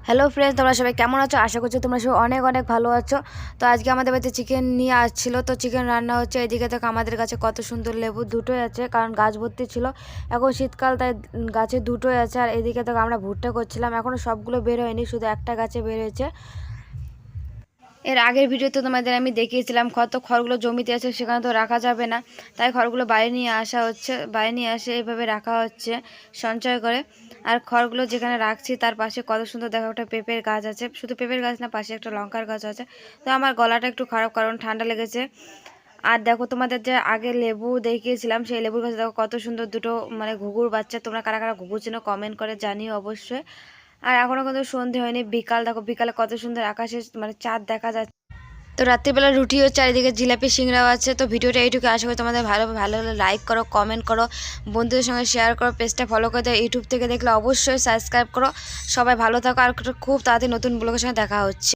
Hello friends, তোমরা সবাই কেমন আছো? আশা করছি তোমরা সবাই অনেক অনেক ভালো আছো। তো আজকে আমাদের বাড়িতে চিকেন নিয়ে আসছিল, তো চিকেন রান্না হচ্ছে। এদিকে দেখো আমাদের কাছে কত সুন্দর লেবু দুটোই আছে, কারণ গাছ ভর্তি ছিল। এখন শীতকাল, তাই গাছে দুটোই আছে। আর এদিকে দেখো আমরা ভুট্টা করছিলাম, এখনও সবগুলো বের হয়নি, শুধু একটা গাছে বের হয়েছে। এর আগের ভিডিওতে তোমাদের আমি দেখিয়েছিলাম খড়গুলো জমিতে আছে, সেখানে তো রাখা যাবে না, তাই খড়গুলো বাইরে নিয়ে আসা হচ্ছে। বাইরে নিয়ে আসে এইভাবে রাখা হচ্ছে সঞ্চয় করে। আর খড়গুলো যেখানে রাখছি তার পাশে কত সুন্দর দেখা, একটা পেঁপের গাছ আছে। শুধু পেঁপের গাছ না, পাশে একটা লঙ্কার গাছ আছে। তো আমার গলাটা একটু খারাপ, কারণ ঠান্ডা লেগেছে। আর দেখো তোমাদের যে আগে লেবু দেখিয়েছিলাম, সেই লেবুর গাছে দেখো কত সুন্দর দুটো ঘুঘুর বাচ্চা। তোমরা কারা কারা ঘুঘুর চেনো কমেন্ট করে জানিও অবশ্যই। আর এখনো কিন্তু সন্ধে হয়নি, বিকাল। দেখো বিকালে কত সুন্দর আকাশে চাঁদ দেখা যাচ্ছে। তো রাত্রিবেলা রুটিও, চারিদিকে জিলাপি সিংড়াও আছে। তো ভিডিওটা এইটুকু, আশা করি তোমাদের ভালো ভালো হলে লাইক করো, কমেন্ট করো, বন্ধুদের সঙ্গে শেয়ার করো, পেজটা ফলো করে দাও। ইউটিউব থেকে দেখলে অবশ্যই সাবস্ক্রাইব করো। সবাই ভালো থাকো, আর খুব তাড়াতাড়ি নতুন ব্লগের সঙ্গে দেখা হচ্ছে।